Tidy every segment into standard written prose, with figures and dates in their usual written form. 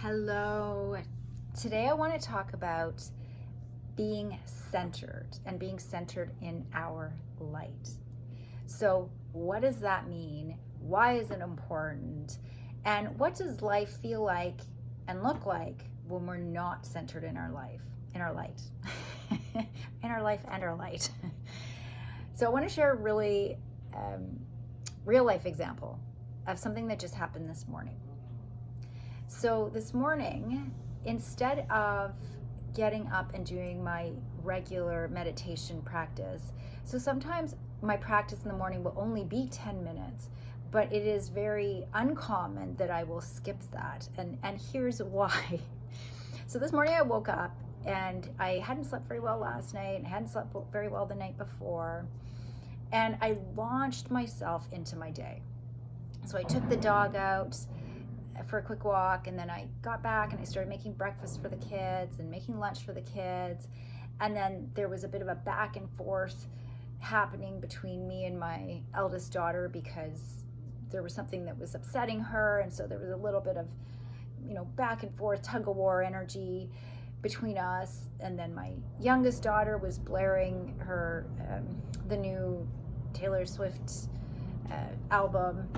Hello. Today I want to talk about being centered and being centered in our light. So, what does that mean? Why is it important? And what does life feel like and look like when we're not centered in our life, in our light, in our life and our light? So, I want to share a really real life example of something that just happened this morning. So this morning, instead of getting up and doing my regular meditation practice, so sometimes my practice in the morning will only be 10 minutes, but it is very uncommon that I will skip that. And here's why. So this morning I woke up and I hadn't slept very well last night and I hadn't slept very well the night before. And I launched myself into my day. So I took the dog out for a quick walk, and then I got back and I started making breakfast for the kids and making lunch for the kids. And then there was a bit of a back and forth happening between me and my eldest daughter because there was something that was upsetting her, and so there was a little bit of, back and forth, tug of war energy between us. And then my youngest daughter was blaring her the new Taylor Swift album,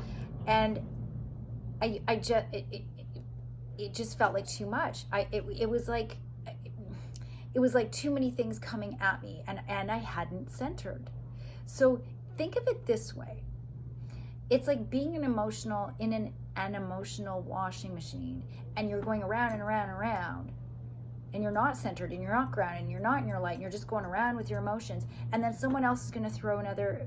and it just felt like too much. It was like too many things coming at me, and I hadn't centered. So think of it this way. It's like being in an emotional washing machine, and you're going around and around and around, and you're not centered, and you're not grounded, and you're not in your light, and you're just going around with your emotions, and then someone else is going to throw another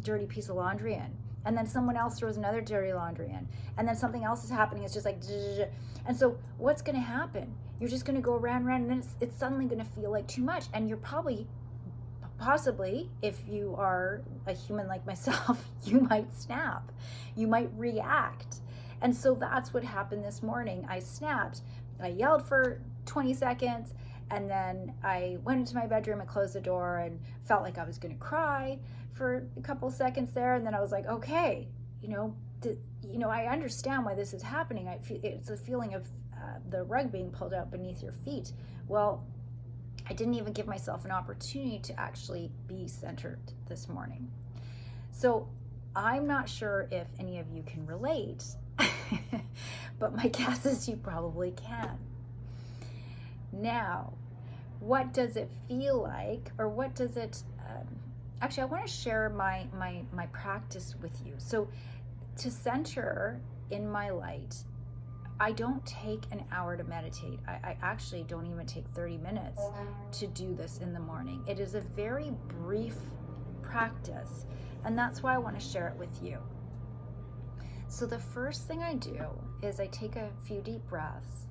dirty piece of laundry in. And then someone else throws another dirty laundry in. And then something else is happening. It's just like, and so what's going to happen? You're just going to go around, and then it's suddenly going to feel like too much. And you're possibly, if you are a human like myself, you might snap. You might react. And so that's what happened this morning. I snapped. I yelled for 20 seconds. And then I went into my bedroom and closed the door and felt like I was going to cry for a couple seconds there. And then I was like, okay, I understand why this is happening. It's a feeling of the rug being pulled out beneath your feet. Well, I didn't even give myself an opportunity to actually be centered this morning. So I'm not sure if any of you can relate, but my guess is you probably can. Now, what does it feel like, or what does it, actually I want to share my practice with you. So to center in my light, I don't take an hour to meditate. I actually don't even take 30 minutes to do this in the morning. It is a very brief practice, and that's why I want to share it with you. So the first thing I do is I take a few deep breaths,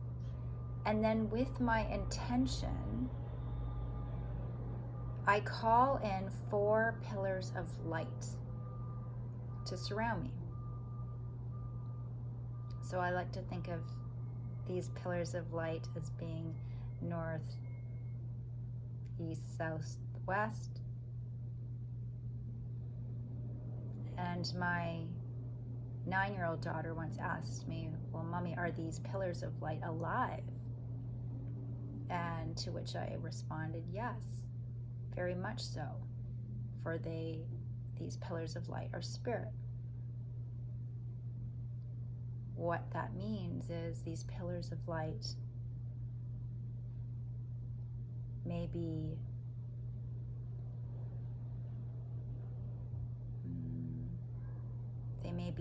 and then with my intention, I call in 4 pillars of light to surround me. So I like to think of these pillars of light as being north, east, south, west. And my 9-year-old daughter once asked me, well, Mommy, are these pillars of light alive? And to which I responded, yes, very much so. For these pillars of light are spirit. What that means is these pillars of light may be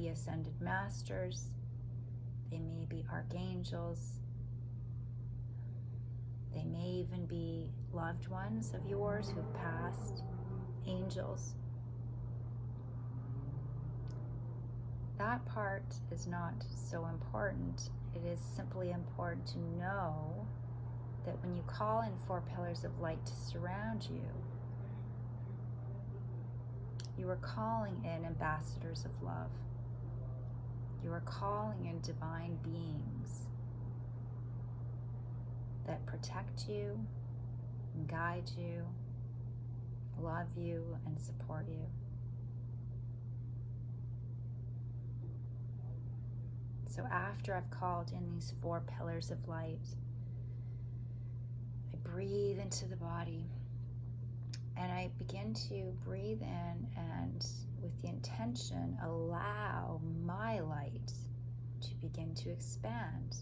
ascended masters, they may be archangels, they may even be loved ones of yours who've passed, angels. That part is not so important. It is simply important to know that when you call in 4 pillars of light to surround you, you are calling in ambassadors of love. You are calling in divine beings that protect you, and guide you, love you, and support you. So after I've called in these 4 pillars of light, I breathe into the body and I begin to breathe in, and with the intention, allow my light to begin to expand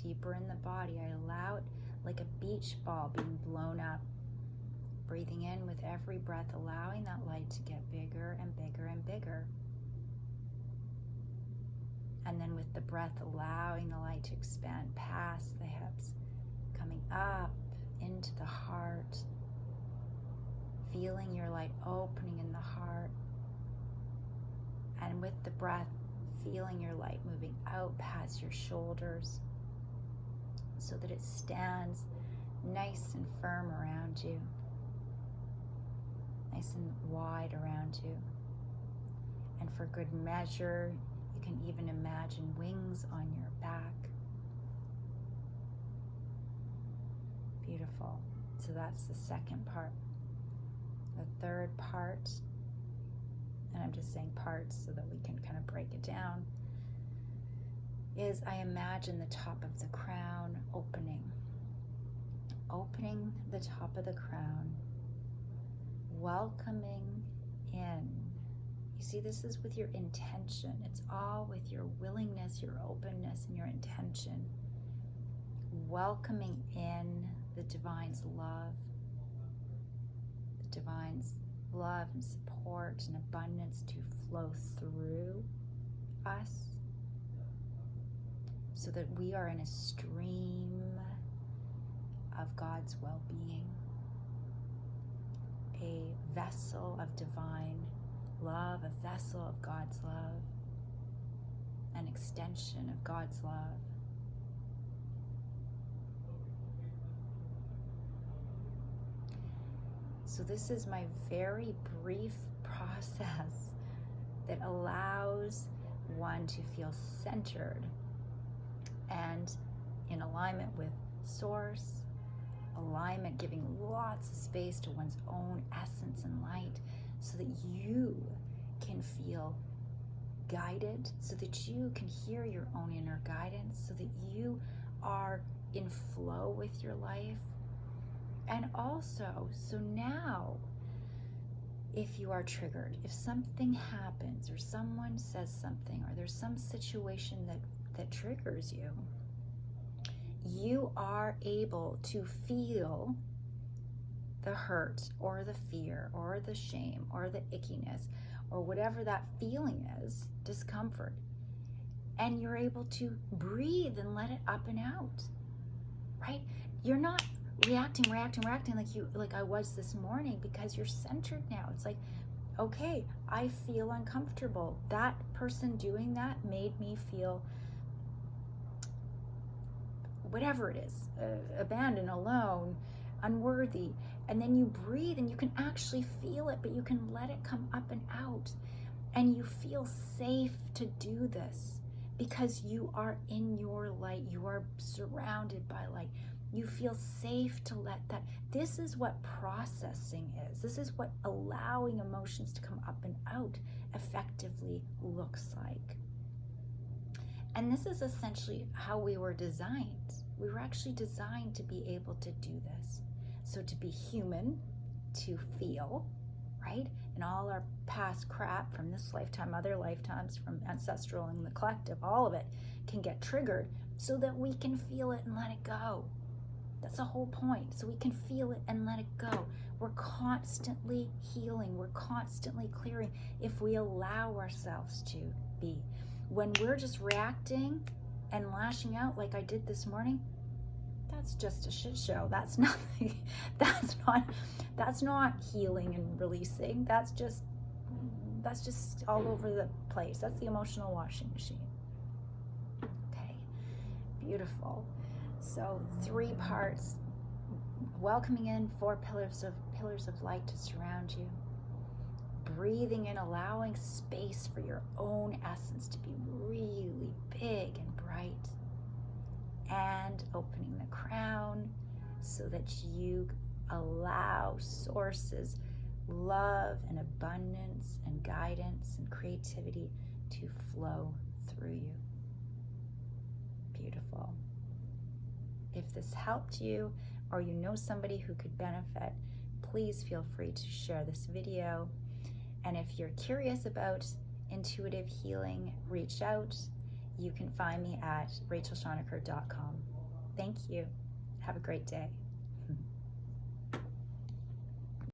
deeper in the body. I allow it like a beach ball being blown up, breathing in with every breath, allowing that light to get bigger and bigger and bigger. And then with the breath, allowing the light to expand past the hips, coming up into the heart, feeling your light opening in the heart. And with the breath, feeling your light moving out past your shoulders so that it stands nice and firm around you, nice and wide around you. And for good measure, you can even imagine wings on your back. Beautiful. So that's the second part. The third part, and I'm just saying parts so that we can kind of break it down, is I imagine the top of the crown opening the top of the crown, welcoming in. You see, this is with your intention. It's all with your willingness, your openness, and your intention. Welcoming in the divine's love, the divine's love and support and abundance to flow through us so that we are in a stream of God's well-being, a vessel of divine love, a vessel of God's love, an extension of God's love. So this is my very brief process that allows one to feel centered and in alignment with Source, alignment, giving lots of space to one's own essence and light so that you can feel guided, so that you can hear your own inner guidance, so that you are in flow with your life. And also, so now, if you are triggered, if something happens or someone says something or there's some situation that triggers you, you are able to feel the hurt or the fear or the shame or the ickiness or whatever that feeling is, discomfort. And you're able to breathe and let it up and out, right? You're not reacting like I was this morning, because you're centered now. It's like, okay, I feel uncomfortable. That person doing that made me feel whatever it is, abandoned, alone, unworthy. And then you breathe and you can actually feel it, but you can let it come up and out. And you feel safe to do this because you are in your light. You are surrounded by light. You feel safe to let that. This is what processing is. This is what allowing emotions to come up and out effectively looks like. And this is essentially how we were designed. We were actually designed to be able to do this. So to be human, to feel, right? And all our past crap from this lifetime, other lifetimes, from ancestral and the collective, all of it can get triggered so that we can feel it and let it go. That's the whole point. So we can feel it and let it go. We're constantly healing. We're constantly clearing if we allow ourselves to be. When we're just reacting and lashing out like I did this morning, that's just a shit show. That's nothing. That's not healing and releasing. That's just all over the place. That's the emotional washing machine. Okay, beautiful. So 3 parts: welcoming in 4 pillars of light to surround you, breathing in, allowing space for your own essence to be really big and bright, and opening the crown so that you allow Source's love and abundance and guidance and creativity to flow through you. beautiful. If this helped you, or you know somebody who could benefit, please feel free to share this video. And if you're curious about intuitive healing, reach out. You can find me at rachelshonecker.com. Thank you. Have a great day.